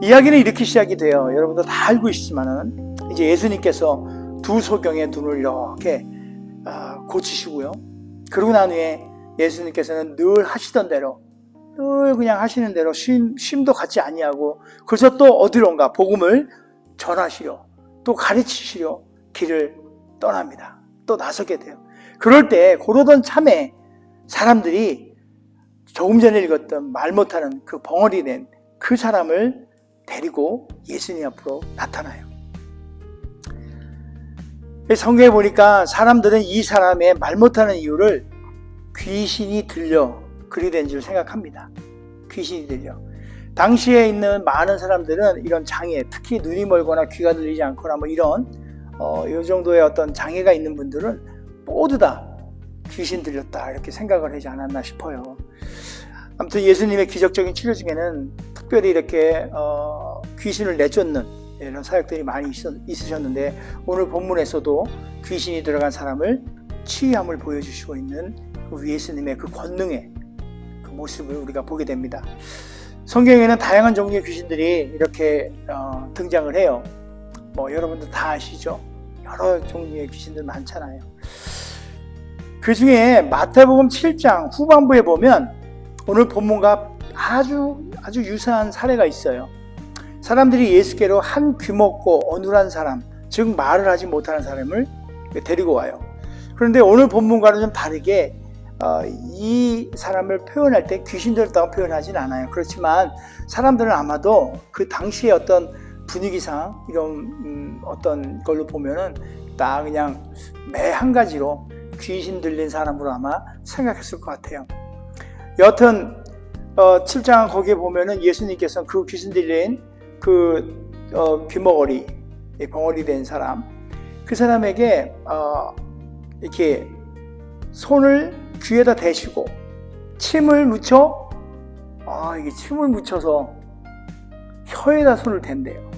이야기는 이렇게 시작이 돼요. 여러분도 다 알고 있지만은 이제 예수님께서 두 소경의 눈을 이렇게 고치시고요. 그러고 난 후에 예수님께서는 늘 하시던 대로, 늘 그냥 하시는 대로 쉼도 갖지 아니하고, 그래서 또 어디론가 복음을 전하시려, 또 가르치시려 길을 떠납니다. 또 나서게 돼요. 그럴 때 고르던 참에 사람들이 조금 전에 읽었던 말 못하는 그 벙어리 된 그 사람을 데리고 예수님 앞으로 나타나요. 성경에 보니까 사람들은 이 사람의 말 못하는 이유를 귀신이 들려 그리 된 줄 생각합니다. 귀신이 들려. 당시에 있는 많은 사람들은 이런 장애, 특히 눈이 멀거나 귀가 들리지 않거나 뭐 이런 이 정도의 어떤 장애가 있는 분들은 모두 다 귀신 들렸다 이렇게 생각을 하지 않았나 싶어요. 아무튼 예수님의 기적적인 치료 중에는 특별히 이렇게 귀신을 내쫓는 이런 사역들이 많이 있으셨는데, 오늘 본문에서도 귀신이 들어간 사람을 치유함을 보여주시고 있는 그 예수님의 그 권능의 그 모습을 우리가 보게 됩니다. 성경에는 다양한 종류의 귀신들이 이렇게 등장을 해요. 뭐 여러분들 다 아시죠? 여러 종류의 귀신들 많잖아요. 그 중에 마태복음 7장 후반부에 보면 오늘 본문과 아주 유사한 사례가 있어요. 사람들이 예수께로 한 귀먹고 어눌한 사람, 즉 말을 하지 못하는 사람을 데리고 와요. 그런데 오늘 본문과는 좀 다르게 이 사람을 표현할 때 귀신 들었다고 표현하진 않아요. 그렇지만 사람들은 아마도 그 당시의 어떤 분위기상 이런 어떤 걸로 보면은 딱 그냥 매 한 가지로 귀신 들린 사람으로 아마 생각했을 것 같아요. 여하튼 7장 거기에 보면은 예수님께서는 그 귀신 들린 그 귀머거리, 벙어리 된 사람, 그 사람에게 이렇게 손을 귀에다 대시고 침을 묻혀 이게 침을 묻혀서 혀에다 손을 댄대요.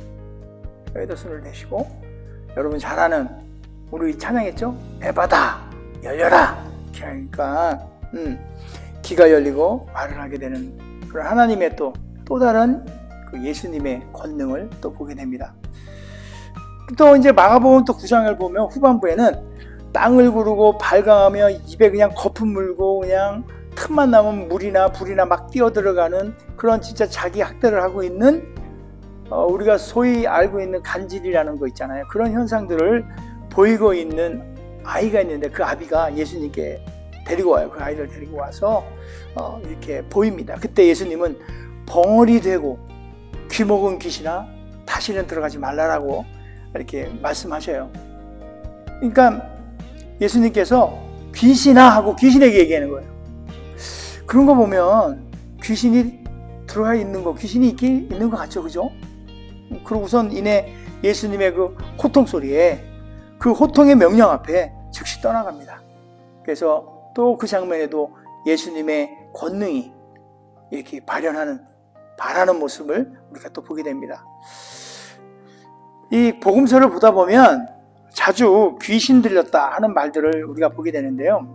혀에다 손을 대시고, 여러분 잘 아는 우리 찬양했죠? 에바다 열려라. 그러니까 귀가 열리고 말을 하게 되는 그런 하나님의 또 다른 그 예수님의 권능을 또 보게 됩니다. 또 이제 마가복음 또 9장을 보면 후반부에는 땅을 구르고 발광하며 입에 그냥 거품 물고 그냥 틈만 나면 물이나 불이나 막 뛰어들어가는 그런 진짜 자기 학대를 하고 있는 우리가 소위 알고 있는 간질이라는 거 있잖아요. 그런 현상들을 보이고 있는 아이가 있는데, 그 아비가 예수님께 데리고 와요. 그 아이를 데리고 와서 이렇게 보입니다. 그때 예수님은 벙어리 되고 귀먹은 귀신아 다시는 들어가지 말라라고 이렇게 말씀하셔요. 그러니까 예수님께서 귀신아 하고 귀신에게 얘기하는 거예요. 그런 거 보면 귀신이 들어와 있는 거, 귀신이 있는 것 같죠, 그죠? 그러고선 이내 예수님의 그 호통 소리에, 그 호통의 명령 앞에 즉시 떠나갑니다. 그래서 또 그 장면에도 예수님의 권능이 이렇게 발하는 모습을 우리가 또 보게 됩니다. 이 복음서를 보다 보면 자주 귀신 들렸다 하는 말들을 우리가 보게 되는데요.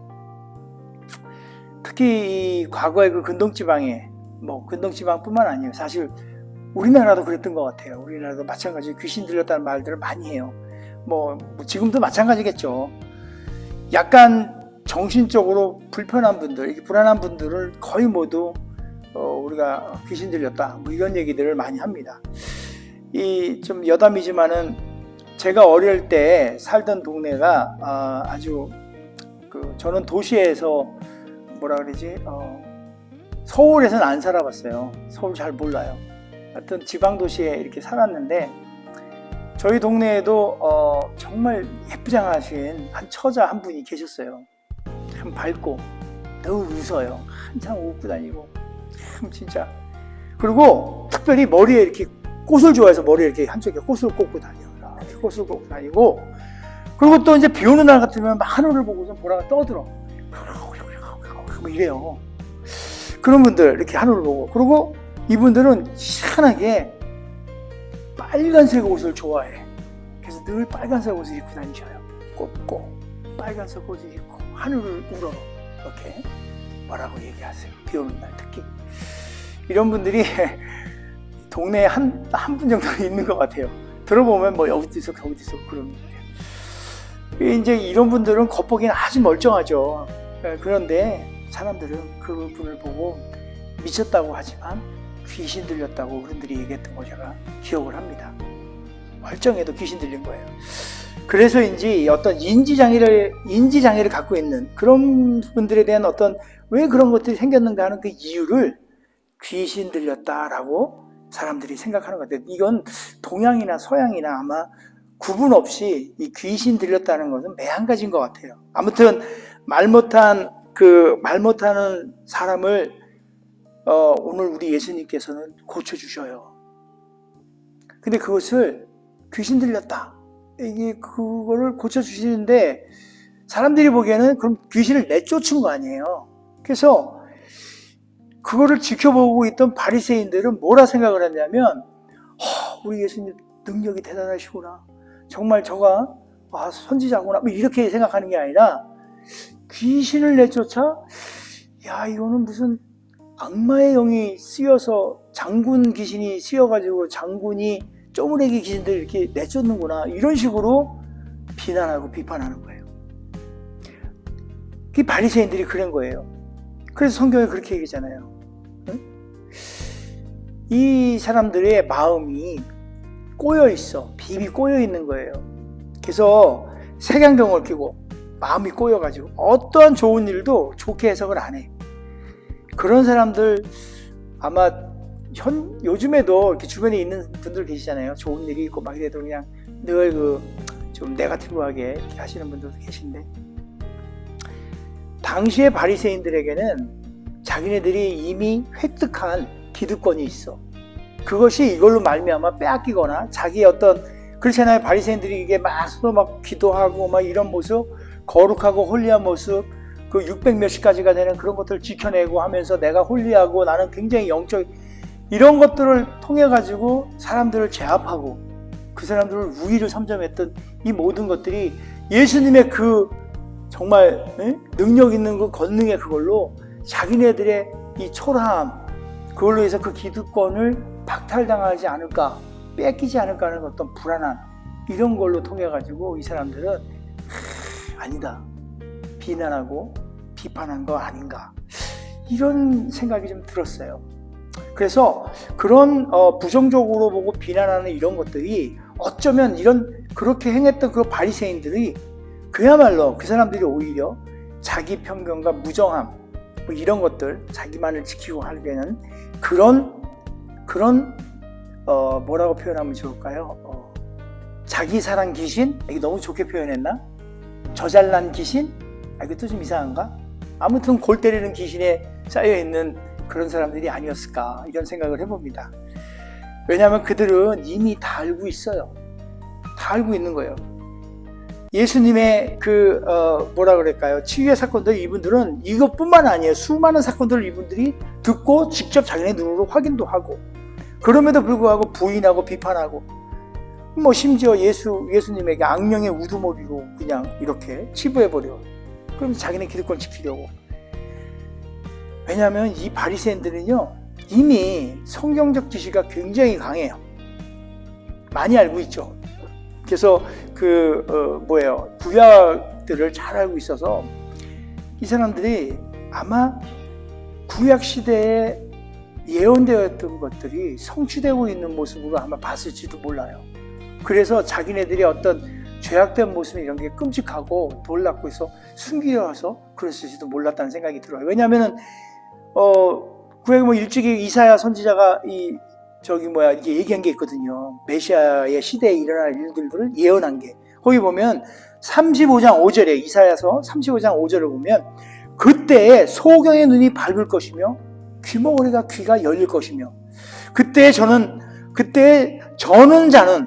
특히 이 과거의 그 근동지방에, 근동지방뿐만 아니에요. 사실 우리나라도 그랬던 것 같아요. 우리나라도 마찬가지로 귀신 들렸다는 말들을 많이 해요. 지금도 마찬가지겠죠. 약간 정신적으로 불편한 분들, 불안한 분들을 거의 모두 우리가 귀신 들렸다 이런 얘기들을 많이 합니다. 좀 여담이지만은 제가 어릴 때 살던 동네가 아주 저는 도시에서 서울에서는 안 살아봤어요. 서울 잘 몰라요. 하여튼 지방 도시에 이렇게 살았는데, 저희 동네에도 정말 예쁘장하신 한 처자 한 분이 계셨어요. 참 밝고 늘 웃어요. 한참 웃고 다니고 참 진짜. 그리고 특별히 머리에 이렇게 꽃을 좋아해서 머리에 이렇게 한쪽에 꽃을 꽂고 다녀요. 이렇게 꽃을 꽂고 다니고, 그리고 또 이제 비 오는 날 같으면 막 하늘을 보고서 보라가 떠들어. 뭐 이래요. 그런 분들 이렇게 하늘을 보고, 그리고 이분들은 희한하게 빨간색 옷을 좋아해. 그래서 늘 빨간색 옷을 입고 다니셔요. 꽂고 빨간색 옷을 입고 하늘을 우러러 이렇게 뭐라고 얘기하세요. 비 오는 날 특히. 이런 분들이 동네에 한 분 정도는 있는 것 같아요. 들어보면 뭐 여기도 있어 저기도 있어 그런 거예요. 이제 이런 분들은 겉보기는 아주 멀쩡하죠. 그런데 사람들은 그 분을 보고 미쳤다고 하지만 귀신 들렸다고 어른들이 얘기했던 거 제가 기억을 합니다. 멀쩡해도 귀신 들린 거예요. 그래서인지 어떤 인지장애를 갖고 있는 그런 분들에 대한 어떤 왜 그런 것들이 생겼는가 하는 그 이유를 귀신 들렸다라고 사람들이 생각하는 것 같아요. 이건 동양이나 서양이나 아마 구분 없이 이 귀신 들렸다는 것은 매한가지인 것 같아요. 아무튼 말 못하는 사람을 오늘 우리 예수님께서는 고쳐주셔요. 근데 그것을 귀신 들렸다. 그거를 고쳐주시는데 사람들이 보기에는 그럼 귀신을 내쫓은 거 아니에요. 그래서 그거를 지켜보고 있던 바리새인들은 뭐라 생각을 했냐면 우리 예수님 능력이 대단하시구나. 정말 저가 선지자구나. 이렇게 생각하는 게 아니라 귀신을 내쫓아 이거는 무슨 악마의 영이 쓰여서 장군 귀신이 쓰여가지고 장군이 쪼무레기 귀신들 이렇게 내쫓는구나. 이런 식으로 비난하고 비판하는 거예요. 그 바리새인들이 그런 거예요. 그래서 성경에 그렇게 얘기하잖아요. 응? 이 사람들의 마음이 꼬여 있어. 비비 꼬여 있는 거예요. 그래서 색안경을 끼고 마음이 꼬여가지고 어떠한 좋은 일도 좋게 해석을 안 해. 그런 사람들 아마 요즘에도 이렇게 주변에 있는 분들 계시잖아요. 좋은 일이 있고 막 이래도 그냥 늘 좀 네거티브하게 이렇게 하시는 분들도 계신데, 당시의 바리새인들에게는 자기네들이 이미 획득한 기득권이 있어. 그것이 이걸로 말미암아 빼앗기거나 자기의 어떤, 그렇잖아요. 바리새인들이 이게 막 기도하고 막 이런 모습, 거룩하고 홀리한 모습, 그 600몇십 가지가 되는 그런 것들을 지켜내고 하면서 내가 홀리하고 나는 굉장히 영적, 이런 것들을 통해 가지고 사람들을 제압하고 그 사람들을 우위를 삼점했던 이 모든 것들이 예수님의 그 정말 능력 있는 그 권능의 그걸로 자기네들의 이 초라함, 그걸로 해서 그 기득권을 박탈당하지 않을까, 뺏기지 않을까 하는 어떤 불안함, 이런 걸로 통해 가지고 이 사람들은 아니다, 비난하고 비판한 거 아닌가, 이런 생각이 좀 들었어요. 그래서 그런 부정적으로 보고 비난하는 이런 것들이 어쩌면 그렇게 행했던 그 바리새인들이 그야말로 그 사람들이 오히려 자기 편견과 무정함, 뭐 이런 것들, 자기만을 지키고 하려는 그런 뭐라고 표현하면 좋을까요? 자기 사랑 귀신? 이게 너무 좋게 표현했나? 저잘난 귀신? 이것도 좀 이상한가? 아무튼 골 때리는 귀신에 쌓여있는 그런 사람들이 아니었을까, 이런 생각을 해봅니다. 왜냐하면 그들은 이미 다 알고 있어요. 다 알고 있는 거예요. 예수님의 뭐라 그럴까요? 치유의 사건들, 이분들은 이것뿐만 아니에요. 수많은 사건들을 이분들이 듣고 직접 자기네 눈으로 확인도 하고, 그럼에도 불구하고 부인하고 비판하고, 뭐 심지어 예수님에게 악령의 우두머리로 그냥 이렇게 치부해버려. 그럼 자기네 기득권 지키려고. 왜냐하면 이 바리새인들은요, 이미 성경적 지식이 굉장히 강해요. 많이 알고 있죠. 그래서 구약들을 잘 알고 있어서 이 사람들이 아마 구약 시대에 예언되었던 것들이 성취되고 있는 모습으로 아마 봤을지도 몰라요. 그래서 자기네들이 어떤 죄악된 모습, 이런 게 끔찍하고 놀랍고 해서 숨기려 해서 그랬을지도 몰랐다는 생각이 들어요. 왜냐하면은 구약의 일찍이 이사야 선지자가 이게 얘기한 게 있거든요. 메시아의 시대에 일어날 일들을 예언한 게. 거기 보면 35장 5절에, 이사야서 35장 5절을 보면, 그때에 소경의 눈이 밝을 것이며 귀머거리가 귀가 열릴 것이며, 그때 저는 불편한 자는,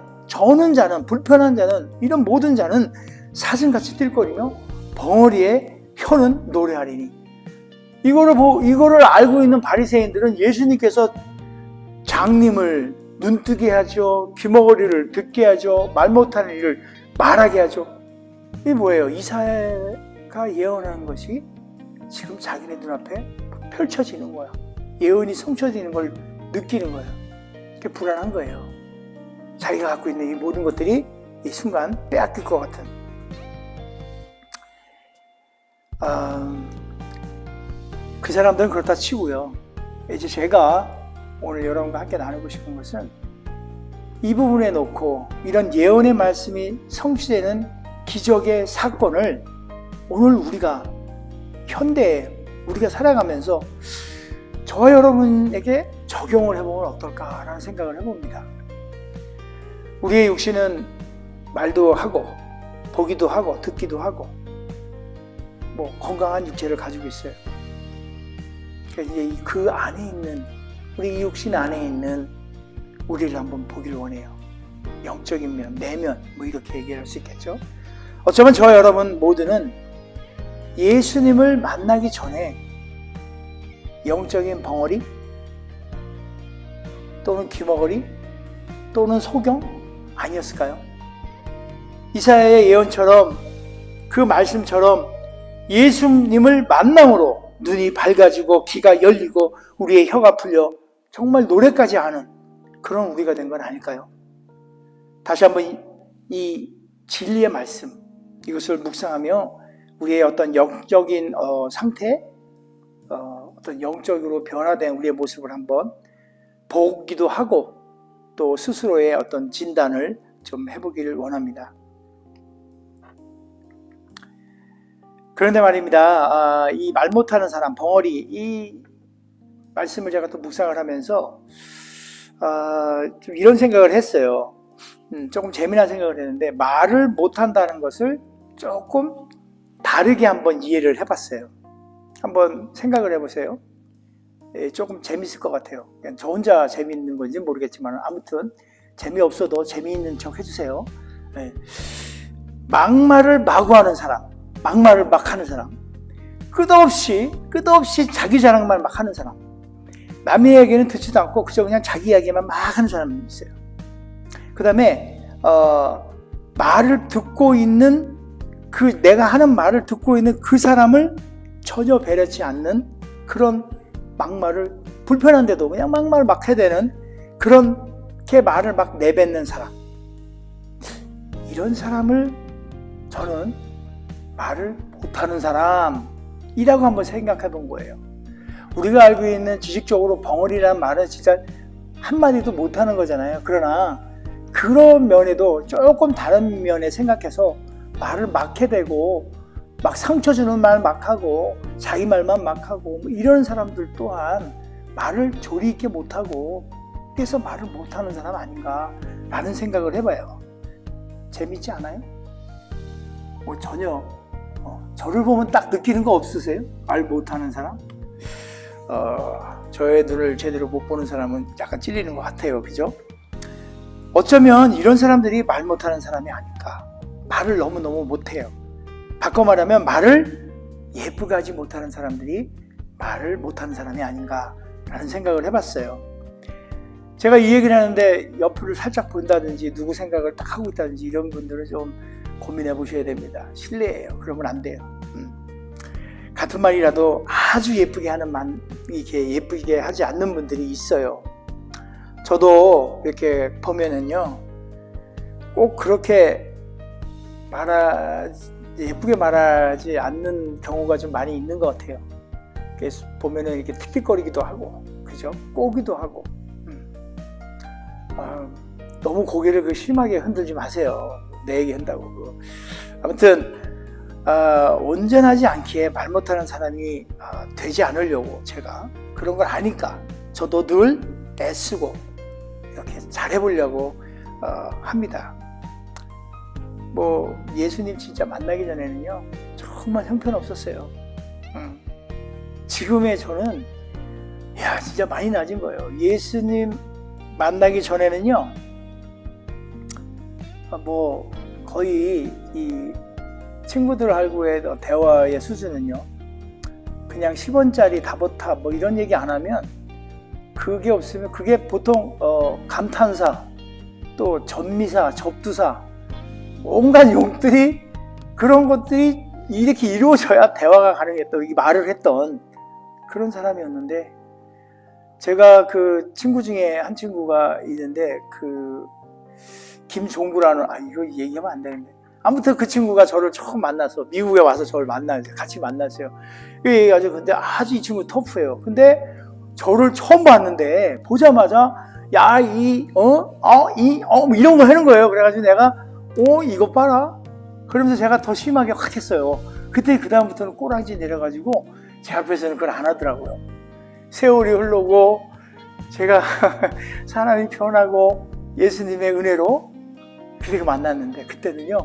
이런 모든 자는 사슴같이 뛸거리며 벙어리에 혀는 노래하리니. 이거를 알고 있는 바리새인들은 예수님께서 장님을 눈뜨게 하죠. 귀머거리를 듣게 하죠. 말 못하는 일을 말하게 하죠. 이게 뭐예요? 이사야가 예언하는 것이 지금 자기네 눈앞에 펼쳐지는 거야. 예언이 성취되는 걸 느끼는 거예요. 그게 불안한 거예요. 자기가 갖고 있는 이 모든 것들이 이 순간 빼앗길 것 같은. 그 사람들은 그렇다 치고요. 이제 제가 오늘 여러분과 함께 나누고 싶은 것은 이 부분에 놓고 이런 예언의 말씀이 성취되는 기적의 사건을 오늘 우리가 현대에 우리가 살아가면서 저와 여러분에게 적용을 해보면 어떨까라는 생각을 해봅니다. 우리의 육신은 말도 하고 보기도 하고 듣기도 하고 뭐 건강한 육체를 가지고 있어요. 그러니까 이제 그 안에 있는 우리 이 육신 안에 있는 우리를 한번 보기를 원해요. 영적인 면, 내면 뭐 이렇게 얘기할 수 있겠죠. 어쩌면 저와 여러분 모두는 예수님을 만나기 전에 영적인 벙어리 또는 귀머거리 또는 소경 아니었을까요? 이사야의 예언처럼 그 말씀처럼 예수님을 만남으로 눈이 밝아지고 귀가 열리고 우리의 혀가 풀려 정말 노래까지 하는 그런 우리가 된 건 아닐까요? 다시 한번 이 진리의 말씀 이것을 묵상하며 우리의 어떤 영적인 상태 어떤 영적으로 변화된 우리의 모습을 한번 보기도 하고 또 스스로의 어떤 진단을 좀 해보기를 원합니다. 그런데 말입니다. 이 말 못하는 사람, 벙어리 이 말씀을 제가 또 묵상을 하면서 좀 이런 생각을 했어요. 조금 재미난 생각을 했는데 말을 못한다는 것을 조금 다르게 한번 이해를 해봤어요. 한번 생각을 해보세요. 조금 재밌을 것 같아요. 그냥 저 혼자 재미있는 건지 모르겠지만 아무튼 재미없어도 재미있는 척 해주세요. 막말을 마구 하는 사람, 막말을 막 하는 사람, 끝없이 자기 자랑만 막 하는 사람, 남의 이야기는 듣지도 않고 그냥 자기 이야기만 막 하는 사람이 있어요. 그 다음에 말을 듣고 있는 내가 하는 말을 듣고 있는 그 사람을 전혀 배려치 않는 그런 막말을 불편한데도 그냥 막말을 막 해대는 그렇게 말을 막 내뱉는 사람, 이런 사람을 저는 말을 못하는 사람이라고 한번 생각해 본 거예요. 우리가 알고 있는 지식적으로 벙어리라는 말은 진짜 한마디도 못하는 거잖아요. 그러나 그런 면에도 조금 다른 면에 생각해서 말을 막 해대고 막 상처 주는 말 막 하고 자기 말만 막 하고 뭐 이런 사람들 또한 말을 조리 있게 못하고 그래서 말을 못하는 사람 아닌가 라는 생각을 해봐요. 재밌지 않아요? 뭐 전혀 저를 보면 딱 느끼는 거 없으세요? 말 못하는 사람? 저의 눈을 제대로 못 보는 사람은 약간 찔리는 것 같아요. 그죠? 어쩌면 이런 사람들이 말 못하는 사람이 아닐까. 말을 너무너무 못해요. 바꿔 말하면 말을 예쁘게 하지 못하는 사람들이 말을 못하는 사람이 아닌가 라는 생각을 해봤어요. 제가 이 얘기를 하는데 옆을 살짝 본다든지 누구 생각을 딱 하고 있다든지 이런 분들은 좀 고민해 보셔야 됩니다. 실례예요. 그러면 안 돼요. 같은 말이라도 아주 예쁘게 하는 말, 이렇게 예쁘게 하지 않는 분들이 있어요. 저도 이렇게 보면은요, 꼭 그렇게 예쁘게 말하지 않는 경우가 좀 많이 있는 것 같아요. 그래서 보면은 이렇게 틱틱거리기도 하고, 그죠? 꼬기도 하고. 너무 고개를 심하게 흔들지 마세요. 내 얘기 한다고. 아무튼, 온전하지 않게 말 못하는 사람이 되지 않으려고 제가 그런 걸 아니까 저도 늘 애쓰고 이렇게 잘해보려고 합니다. 뭐 예수님 진짜 만나기 전에는요 정말 형편없었어요. 지금의 저는 진짜 많이 나아진 거예요. 예수님 만나기 전에는요 뭐 거의 이 친구들하고의 대화의 수준은요 그냥 10원짜리 다보타 뭐 이런 얘기 안 하면 그게 없으면 그게 보통 감탄사 또 전미사 접두사 온갖 용들이 그런 것들이 이렇게 이루어져야 대화가 가능했던 이 말을 했던 그런 사람이었는데 제가 그 친구 중에 한 친구가 있는데 김종구라는 이거 얘기하면 안 되는데 아무튼 그 친구가 저를 처음 만나서 미국에 와서 저를 같이 만났어요. 근데 아주 이 친구 터프해요. 근데 저를 처음 봤는데 보자마자 뭐 이런 거 하는 거예요. 그래가지고 내가 이거 봐라. 그러면서 제가 더 심하게 확 했어요. 그 다음부터는 꼬랑지 내려가지고 제 앞에서는 그걸 안 하더라고요. 세월이 흐르고 제가 사람이 변하고 예수님의 은혜로 그렇게 만났는데 그때는요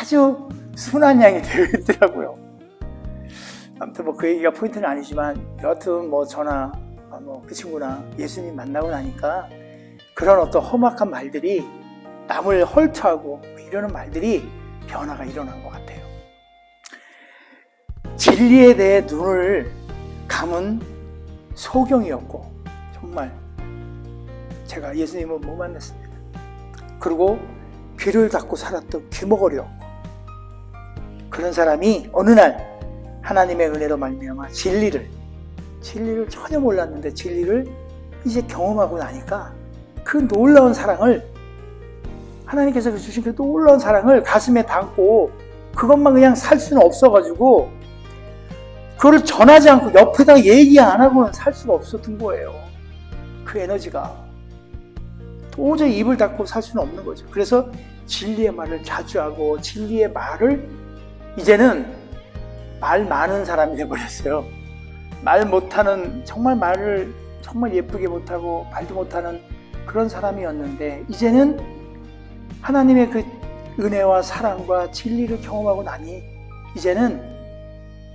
아주 순한 양이 되어 있더라고요. 아무튼 그 얘기가 포인트는 아니지만 여하튼 저나 그 친구나 예수님 만나고 나니까 그런 어떤 험악한 말들이 남을 헐트하고 이러는 말들이 변화가 일어난 것 같아요. 진리에 대해 눈을 감은 소경이었고 정말 제가 예수님을 못 만났습니다. 그리고 귀를 닫고 살았던 귀머거리였고 그런 사람이 어느 날 하나님의 은혜로 말미암아 진리를 전혀 몰랐는데 진리를 이제 경험하고 나니까 그 놀라운 사랑을 하나님께서 주신 그 놀라운 사랑을 가슴에 담고 그것만 그냥 살 수는 없어가지고 그거를 전하지 않고 옆에다가 얘기 안 하고는 살 수가 없었던 거예요. 그 에너지가 도저히 입을 닫고 살 수는 없는 거죠. 그래서 진리의 말을 자주 하고 진리의 말을 이제는 말 많은 사람이 돼버렸어요. 말 못하는 말을 정말 예쁘게 못하고 말도 못하는 그런 사람이었는데 이제는 하나님의 그 은혜와 사랑과 진리를 경험하고 나니 이제는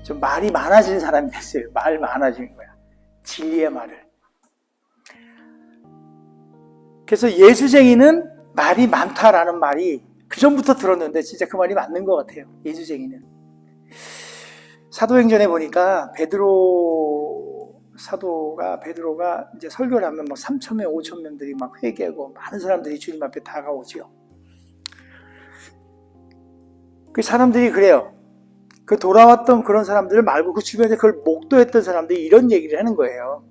좀 말이 많아진 사람이 됐어요. 말 많아지는 거야. 진리의 말을. 그래서 예수쟁이는 말이 많다라는 말이 그전부터 들었는데 진짜 그 말이 맞는 것 같아요. 예수쟁이는. 사도행전에 보니까 베드로가 이제 설교를 하면 3,000명, 5,000명들이 막 회개하고 많은 사람들이 주님 앞에 다가오죠. 그 사람들이 그래요. 그 돌아왔던 그런 사람들 말고 그 주변에 그걸 목도했던 사람들이 이런 얘기를 하는 거예요.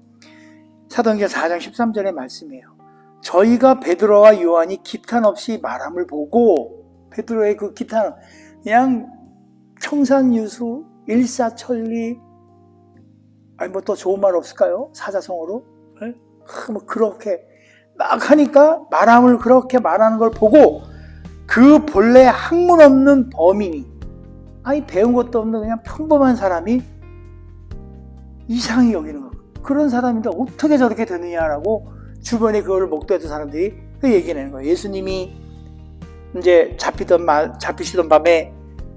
사도행전 4장 13절의 말씀이에요. 저희가 베드로와 요한이 기탄 없이 말함을 보고 베드로의 그 기탄 그냥 청산유수 일사천리 또 좋은 말 없을까요? 사자성어로 그렇게 막 하니까 말함을 그렇게 말하는 걸 보고 그 본래 학문 없는 범인이 배운 것도 없는 그냥 평범한 사람이 이상히 여기는 거. 그런 사람인데 어떻게 저렇게 되느냐라고 주변에 그걸 목도했던 사람들이 그 얘기하는 거예요. 예수님이 이제 잡히시던 밤에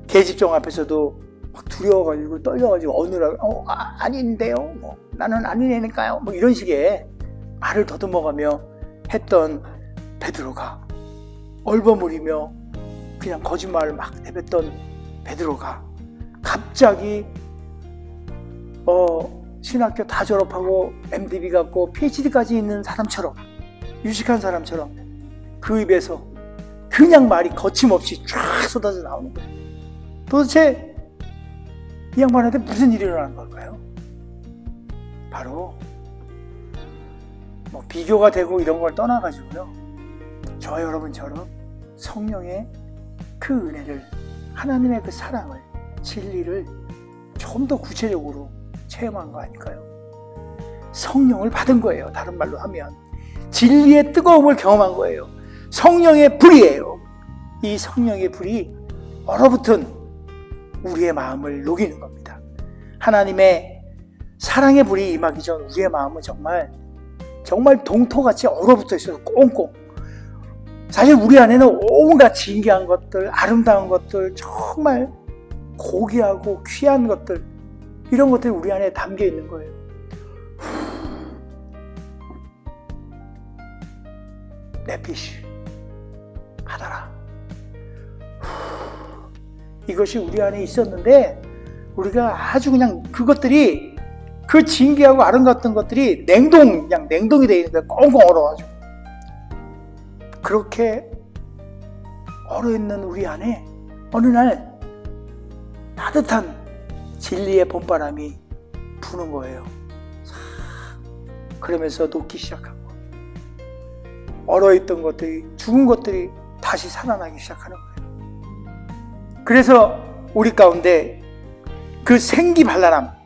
계집종 앞에서도 막 두려워가지고 떨려가지고 어느라고 아닌데요. 나는 아니라니까요. 이런 식의 말을 더듬어가며 했던 베드로가 얼버무리며 그냥 거짓말을 막 내뱉던 베드로가 갑자기 신학교 다 졸업하고 MDB 갖고 PhD까지 있는 사람처럼 유식한 사람처럼 그 입에서 그냥 말이 거침없이 쫙 쏟아져 나오는 거예요. 도대체 이 양반한테 무슨 일이 일어나는 걸까요? 바로 비교가 되고 이런 걸 떠나가지고요. 저와 여러분처럼 성령의 그 은혜를 하나님의 그 사랑을 진리를 좀 더 구체적으로 체험한 거 아닐까요? 성령을 받은 거예요. 다른 말로 하면 진리의 뜨거움을 경험한 거예요. 성령의 불이에요. 이 성령의 불이 얼어붙은 우리의 마음을 녹이는 겁니다. 하나님의 사랑의 불이 임하기 전 우리의 마음은 정말 동토같이 얼어붙어 있어서 꽁꽁. 사실 우리 안에는 온갖 진귀한 것들, 아름다운 것들, 정말 고귀하고 귀한 것들, 이런 것들이 우리 안에 담겨 있는 거예요. 내피시 하더라. 이것이 우리 안에 있었는데 우리가 아주 그냥 그것들이 그 진귀하고 아름다웠던 것들이 그냥 냉동이 되어 있는 거예요. 꽁꽁 얼어가지고. 그렇게 얼어있는 우리 안에 어느 날 따뜻한 진리의 봄바람이 부는 거예요. 그러면서 녹기 시작하고, 얼어있던 것들이, 죽은 것들이 다시 살아나기 시작하는 거예요. 그래서 우리 가운데 그 생기발랄함,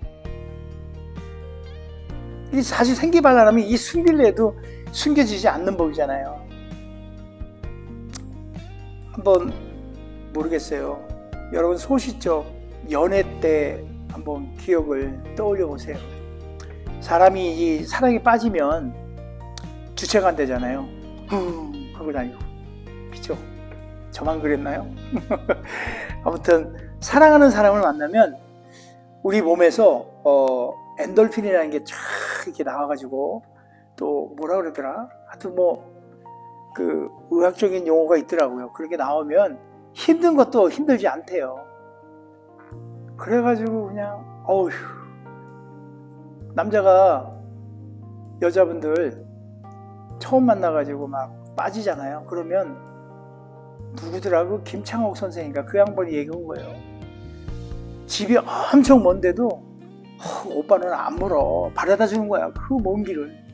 이 사실 생기발랄함이 이 숨길래도 숨겨지지 않는 법이잖아요. 한번 모르겠어요. 여러분 소시적 연애 때 한번 기억을 떠올려 보세요. 사람이 이 사랑에 빠지면 주체가 안 되잖아요. 하고 다니고. 그죠? 저만 그랬나요? 아무튼 사랑하는 사람을 만나면 우리 몸에서 엔돌핀이라는 게 쫙 이렇게 나와가지고, 또 뭐라 그러더라? 하여튼 그 의학적인 용어가 있더라고요. 그렇게 나오면 힘든 것도 힘들지 않대요. 그래가지고 그냥 어휴, 남자가 여자분들 처음 만나가지고 막 빠지잖아요. 그러면 누구더라고? 김창옥 선생인가 그 양반이 얘기한 거예요. 집이 엄청 먼데도 오빠는 안 멀어, 바래다 주는 거야, 그 먼 길을.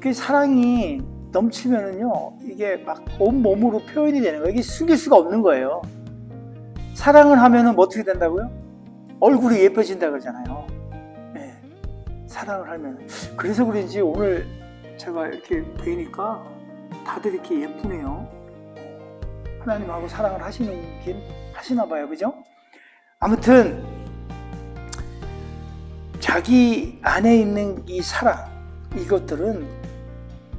그 사랑이 넘치면은요, 이게 막 온몸으로 표현이 되는 거예요. 이게 숨길 수가 없는 거예요. 사랑을 하면은 뭐 어떻게 된다고요? 얼굴이 예뻐진다 그러잖아요. 네. 사랑을 하면. 그래서 그런지 오늘 제가 이렇게 뵈니까 다들 이렇게 예쁘네요. 하나님하고 사랑을 하시나 봐요. 그죠? 아무튼 자기 안에 있는 이 사랑, 이것들은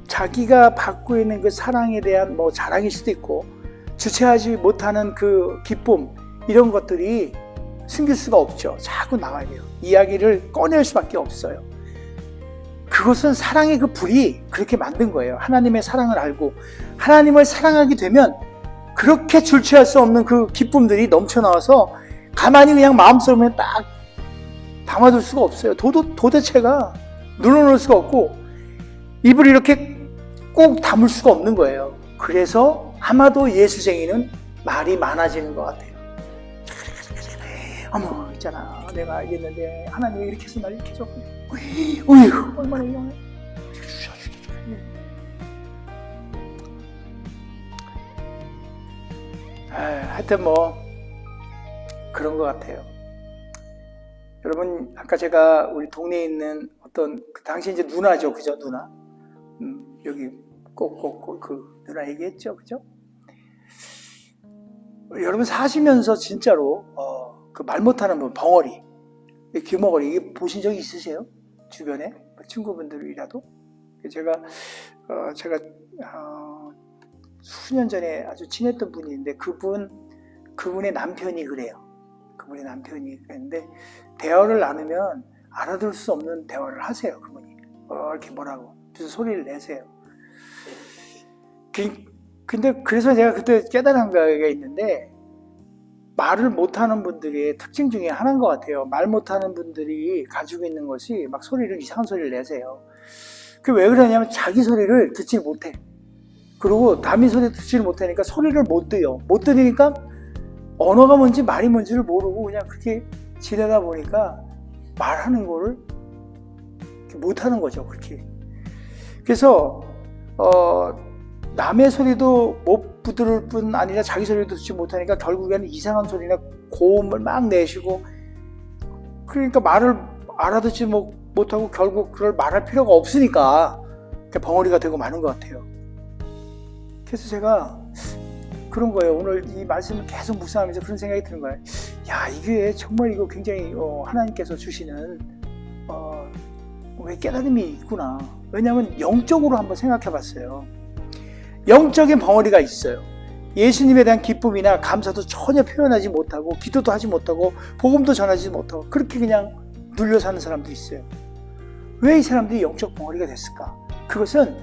자기가 받고 있는 그 사랑에 대한 자랑일 수도 있고, 주체하지 못하는 그 기쁨, 이런 것들이 숨길 수가 없죠. 자꾸 나와야 돼요. 이야기를 꺼낼 수밖에 없어요. 그것은 사랑의 그 불이 그렇게 만든 거예요. 하나님의 사랑을 알고 하나님을 사랑하게 되면 그렇게 줄취할 수 없는 그 기쁨들이 넘쳐나와서 가만히 그냥 마음속에 딱 담아둘 수가 없어요. 도대체가 눌러놓을 수가 없고 입을 이렇게 꼭 담을 수가 없는 거예요. 그래서 아마도 예수쟁이는 말이 많아지는 것 같아요. 어머, 있잖아, 내가 알겠는데 하나님이 이렇게 해서 날 이렇게 해줘. 어휴, 얼마나 이상해. 하여튼 그런 것 같아요. 여러분, 아까 제가 우리 동네에 있는 어떤 당시 이제 누나죠, 그죠? 누나. 여기 꼭 그 누나 얘기했죠, 그죠? 여러분 사시면서 진짜로 그 말 못하는 분, 벙어리, 귀머거리, 이게 보신 적이 있으세요? 주변에 친구분들이라도? 제가 수년 전에 아주 친했던 분이 있는데 그분의 남편이 그래요. 그분의 남편이 그랬는데 대화를 나누면 알아들을 수 없는 대화를 하세요. 그분이 이렇게 뭐라고 그래서 소리를 내세요. 근데 그래서 제가 그때 깨달은 거가 있는데, 말을 못하는 분들의 특징 중에 하나인 것 같아요. 말 못하는 분들이 가지고 있는 것이 막 이상한 소리를 내세요. 그게 왜 그러냐면 자기 소리를 듣지 못해. 그리고 남의 소리 듣지를 못하니까 소리를 못 들여. 못 들으니까 언어가 뭔지 말이 뭔지를 모르고 그냥 그렇게 지내다 보니까 말하는 거를 못하는 거죠. 그렇게. 그래서 남의 소리도 못 붙들 뿐 아니라 자기 소리도 듣지 못하니까 결국에는 이상한 소리나 고음을 막 내시고, 그러니까 말을 알아듣지 못하고 결국 그걸 말할 필요가 없으니까 벙어리가 되고 마는 것 같아요. 그래서 제가 그런 거예요. 오늘 이 말씀을 계속 묵상하면서 그런 생각이 드는 거예요. 야, 이게 정말 이거 굉장히 하나님께서 주시는 왜 깨달음이 있구나. 왜냐하면 영적으로 한번 생각해 봤어요. 영적인 벙어리가 있어요. 예수님에 대한 기쁨이나 감사도 전혀 표현하지 못하고, 기도도 하지 못하고, 복음도 전하지 못하고, 그렇게 그냥 눌려 사는 사람도 있어요. 왜 이 사람들이 영적 벙어리가 됐을까? 그것은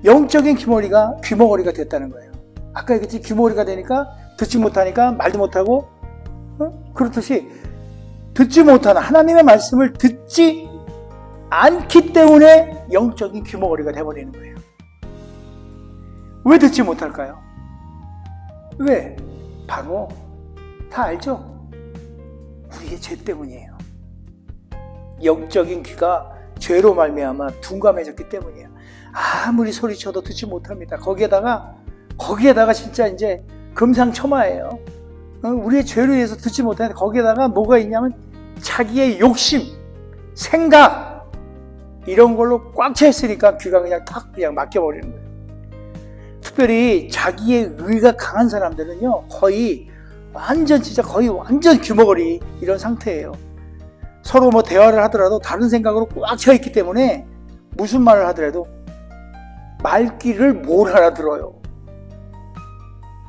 영적인 귀머거리가 됐다는 거예요. 아까 얘기했지, 귀머거리가 되니까 듣지 못하니까 말도 못하고, 그렇듯이 듣지 못하는 하나님의 말씀을 듣지 않기 때문에 영적인 귀머거리가 돼버리는 거예요. 왜 듣지 못할까요? 왜? 바로 다 알죠? 우리의 죄 때문이에요. 영적인 귀가 죄로 말미암아 둔감해졌기 때문이에요. 아무리 소리쳐도 듣지 못합니다. 거기에다가 진짜 이제 금상첨화예요. 우리의 죄로 인해서 듣지 못하는데 거기에다가 뭐가 있냐면 자기의 욕심, 생각 이런 걸로 꽉 차 있으니까 귀가 그냥 탁 그냥 막혀버리는 거예요. 특별히 자기의 의가 강한 사람들은요 거의 완전 규머거리 이런 상태예요. 서로 뭐 대화를 하더라도 다른 생각으로 꽉 차 있기 때문에 무슨 말을 하더라도 말귀를 못 알아들어요.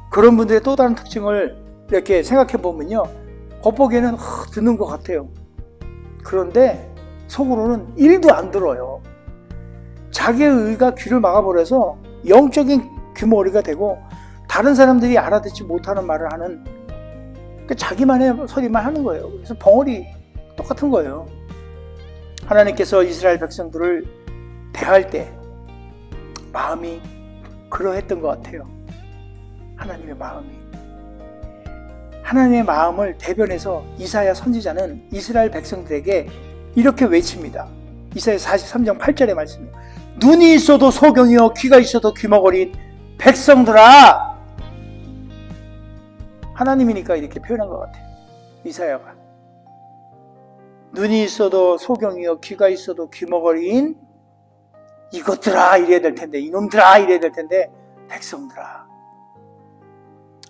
그런 분들의 또 다른 특징을 이렇게 생각해 보면요, 겉보기에는 듣는 것 같아요. 그런데 속으로는 1도 안 들어요. 자기의 의가 귀를 막아버려서 영적인 귀머리가 되고 다른 사람들이 알아듣지 못하는 말을 하는, 자기만의 소리만 하는 거예요. 그래서 벙어리 똑같은 거예요. 하나님께서 이스라엘 백성들을 대할 때 마음이 그러했던 것 같아요. 하나님의 마음을 대변해서 이사야 선지자는 이스라엘 백성들에게 이렇게 외칩니다. 이사야 43장 8절의 말씀이에요. 눈이 있어도 소경이요 귀가 있어도 귀머거린 백성들아. 하나님이니까 이렇게 표현한 것 같아요. 이사야가 눈이 있어도 소경이요 귀가 있어도 귀머거린 이것들아 이래야 될 텐데, 이놈들아 이래야 될 텐데, 백성들아.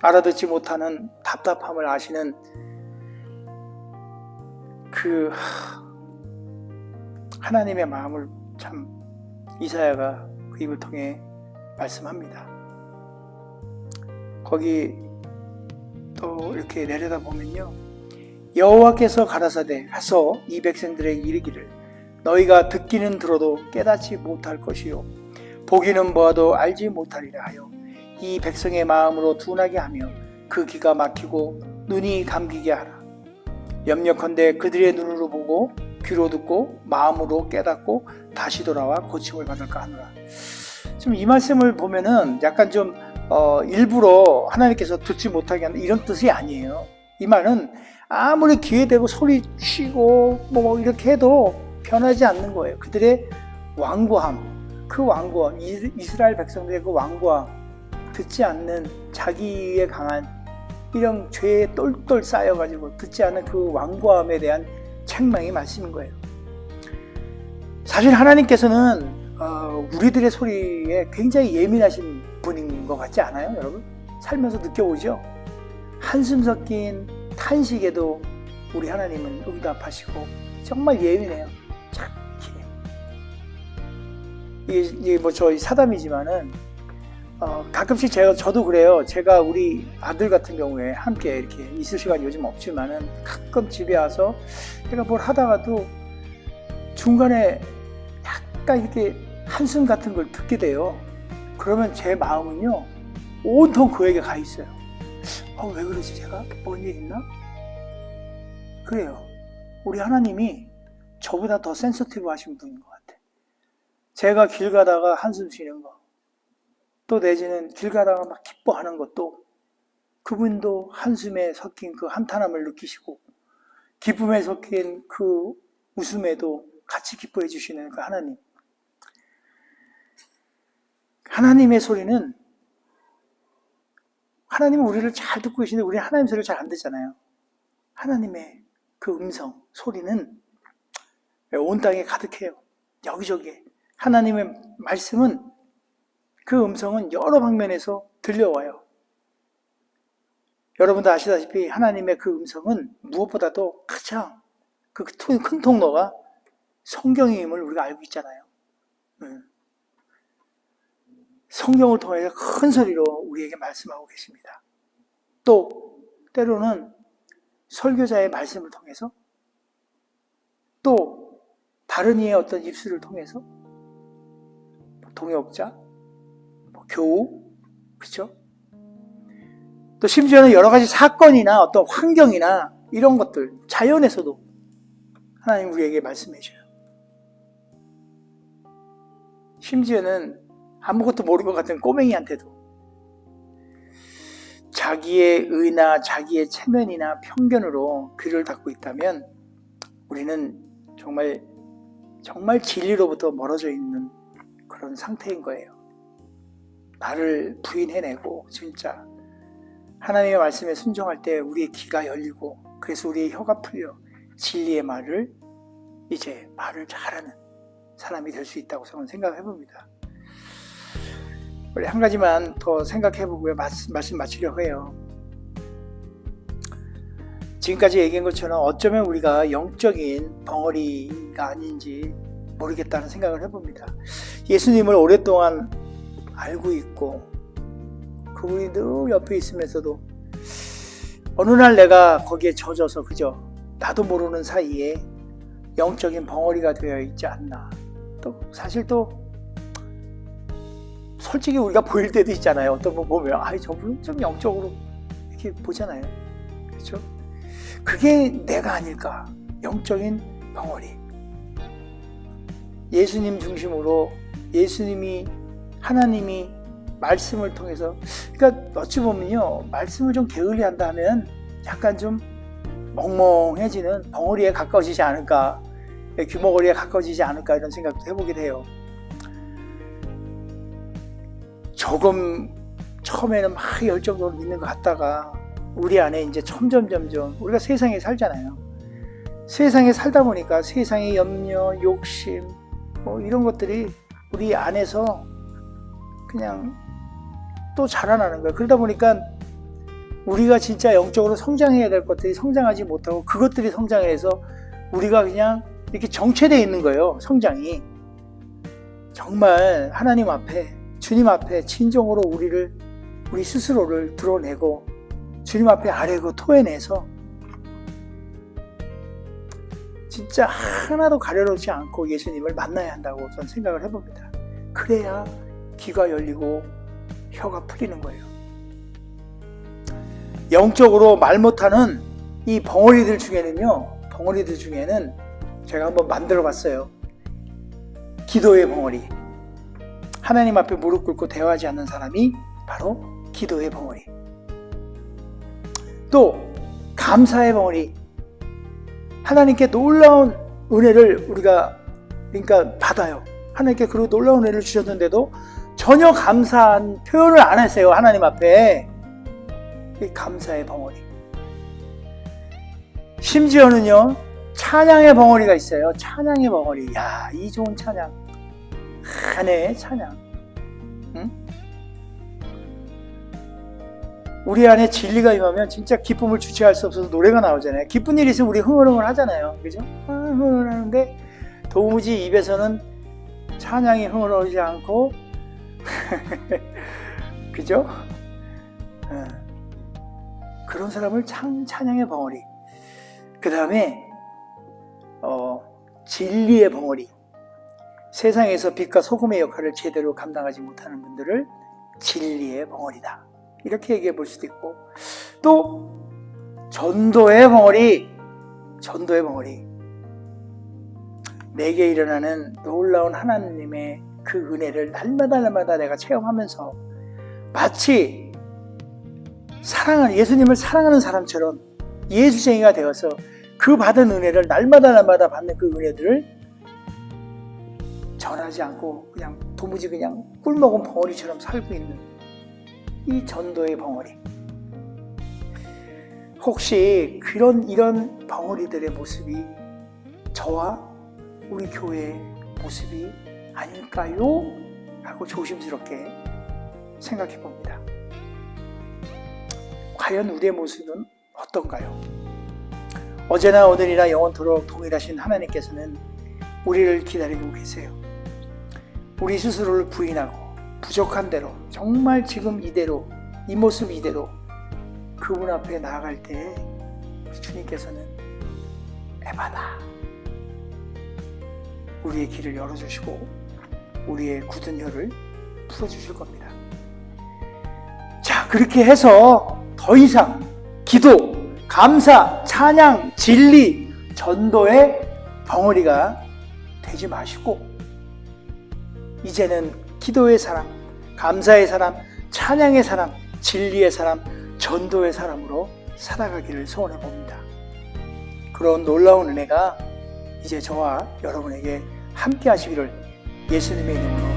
알아듣지 못하는 답답함을 아시는 그 하나님의 마음을 참 이사야가 그 입을 통해 말씀합니다. 거기 또 이렇게 내려다 보면요, 여호와께서 가라사대 가서 이 백성들에게 이르기를 너희가 듣기는 들어도 깨닫지 못할 것이요 보기는 보아도 알지 못하리라 하여 이 백성의 마음으로 둔하게 하며 그 귀가 막히고 눈이 감기게 하라. 염려컨대 그들의 눈으로 보고 귀로 듣고 마음으로 깨닫고 다시 돌아와 고침을 받을까 하노라. 지금 이 말씀을 보면은 약간 좀 일부러 하나님께서 듣지 못하게 하는 이런 뜻이 아니에요. 이 말은 아무리 귀에 대고 소리치고 뭐 이렇게 해도 변하지 않는 거예요. 그들의 완고함, 그 완고함, 이스라엘 백성들의 그 완고함, 듣지 않는 자기에 강한 이런 죄에 똘똘 쌓여가지고 듣지 않는 그 완고함에 대한 책망이 말씀인 거예요. 사실 하나님께서는 우리들의 소리에 굉장히 예민하신 분인 것 같지 않아요, 여러분? 살면서 느껴보죠? 한숨 섞인 탄식에도 우리 하나님은 응답하시고 정말 예민해요. 이게 뭐 저희 사담이지만은 가끔씩 저도 그래요. 제가 우리 아들 같은 경우에 함께 이렇게 있을 시간이 요즘 없지만은 가끔 집에 와서 제가 뭘 하다가도 중간에 약간 이렇게 한숨 같은 걸 듣게 돼요. 그러면 제 마음은요 온통 그에게 가 있어요. 왜 그러지 제가? 뭔 일 있나? 그래요. 우리 하나님이 저보다 더 센서티브 하신 분인 것 같아요. 제가 길 가다가 한숨 쉬는 거, 또 내지는 길 가다가 막 기뻐하는 것도 그분도 한숨에 섞인 그 한탄함을 느끼시고 기쁨에 섞인 그 웃음에도 같이 기뻐해 주시는 그 하나님. 하나님의 소리는, 하나님은 우리를 잘 듣고 계시는데 우리는 하나님 소리를 잘 안 듣잖아요. 하나님의 그 음성, 소리는 온 땅에 가득해요. 여기저기에. 하나님의 말씀은, 그 음성은 여러 방면에서 들려와요. 여러분도 아시다시피 하나님의 그 음성은 무엇보다도 가장 그 큰 통로가 성경임을 우리가 알고 있잖아요. 성경을 통해서 큰 소리로 우리에게 말씀하고 계십니다. 또 때로는 설교자의 말씀을 통해서, 또 다른 이의 어떤 입술을 통해서, 동역자, 교우, 그렇죠? 또 심지어는 여러 가지 사건이나 어떤 환경이나 이런 것들, 자연에서도 하나님 우리에게 말씀해 줘요. 심지어는 아무것도 모르는 것 같은 꼬맹이한테도 자기의 의나 자기의 체면이나 편견으로 귀를 닫고 있다면 우리는 정말 정말 진리로부터 멀어져 있는 그런 상태인 거예요. 나를 부인해내고 진짜 하나님의 말씀에 순종할 때 우리의 귀가 열리고 그래서 우리의 혀가 풀려 진리의 말을 이제 말을 잘하는 사람이 될 수 있다고 저는 생각해 봅니다. 우리 한 가지만 더 생각해 보고요. 말씀 마치려고 해요. 지금까지 얘기한 것처럼 어쩌면 우리가 영적인 벙어리가 아닌지 모르겠다는 생각을 해봅니다. 예수님을 오랫동안 알고 있고 그분이 늘 옆에 있으면서도 어느 날 내가 거기에 젖어서 그저 나도 모르는 사이에 영적인 벙어리가 되어 있지 않나. 또 사실 또 솔직히 우리가 보일 때도 있잖아요. 어떤 분 보면 저분은 좀 영적으로 이렇게 보잖아요. 그렇죠? 그게 내가 아닐까. 영적인 벙어리. 예수님 중심으로 하나님이 말씀을 통해서, 그러니까 어찌 보면요, 말씀을 좀 게을리한다 하면 약간 좀 멍멍해지는 벙어리에 가까워지지 않을까, 규모거리에 가까워지지 않을까 이런 생각도 해보게 해요. 조금 처음에는 막 열정적으로 믿는 것 같다가 우리 안에 이제 점점 우리가 세상에 살잖아요. 세상에 살다 보니까 세상의 염려, 욕심 뭐 이런 것들이 우리 안에서 그냥 또 자라나는 거예요. 그러다 보니까 우리가 진짜 영적으로 성장해야 될 것들이 성장하지 못하고 그것들이 성장해서 우리가 그냥 이렇게 정체되어 있는 거예요. 성장이. 정말 하나님 앞에, 주님 앞에 진정으로 우리 스스로를 드러내고 주님 앞에 아뢰고 토해내서 진짜 하나도 가려놓지 않고 예수님을 만나야 한다고 저는 생각을 해봅니다. 그래야 귀가 열리고 혀가 풀리는 거예요. 영적으로 말 못하는 이 벙어리들 중에는 제가 한번 만들어 봤어요. 기도의 벙어리. 하나님 앞에 무릎 꿇고 대화하지 않는 사람이 바로 기도의 벙어리. 또 감사의 벙어리. 하나님께 놀라운 은혜를 우리가 받아요. 하나님께 그리고 놀라운 은혜를 주셨는데도 전혀 감사한 표현을 안 했어요. 하나님 앞에. 이 감사의 벙어리. 심지어는요, 찬양의 벙어리가 있어요. 찬양의 벙어리. 야, 이 좋은 찬양. 한해의 찬양. 응? 우리 안에 진리가 임하면 진짜 기쁨을 주체할 수 없어서 노래가 나오잖아요. 기쁜 일이 있으면 우리 흥얼흥얼 하잖아요. 그죠? 흥얼흥얼 하는데 도무지 입에서는 찬양이 흥얼거리지 않고 그죠? 그런 사람을 찬양의 벙어리. 그 다음에 진리의 벙어리. 세상에서 빛과 소금의 역할을 제대로 감당하지 못하는 분들을 진리의 벙어리다. 이렇게 얘기해 볼 수도 있고, 또 전도의 벙어리. 내게 일어나는 놀라운 하나님의 그 은혜를 날마다 내가 체험하면서 마치 예수님을 사랑하는 사람처럼 예수쟁이가 되어서 그 받은 은혜를 날마다 받는 그 은혜들을 전하지 않고 그냥 도무지 그냥 꿀먹은 벙어리처럼 살고 있는 이 전도의 벙어리. 혹시 이런 벙어리들의 모습이 저와 우리 교회의 모습이 아닐까요? 하고 조심스럽게 생각해 봅니다. 과연 우리의 모습은 어떤가요? 어제나 오늘이나 영원토록 동일하신 하나님께서는 우리를 기다리고 계세요. 우리 스스로를 부인하고 부족한 대로, 정말 지금 이대로, 이 모습 이대로 그분 앞에 나아갈 때 주님께서는 에바다, 우리의 길을 열어주시고 우리의 굳은 혀를 풀어주실 겁니다. 자, 그렇게 해서 더 이상 기도, 감사, 찬양, 진리, 전도의 벙어리가 되지 마시고 이제는 기도의 사람, 감사의 사람, 찬양의 사람, 진리의 사람, 전도의 사람으로 살아가기를 소원해 봅니다. 그런 놀라운 은혜가 이제 저와 여러분에게 함께 하시기를 예수님의 이름으로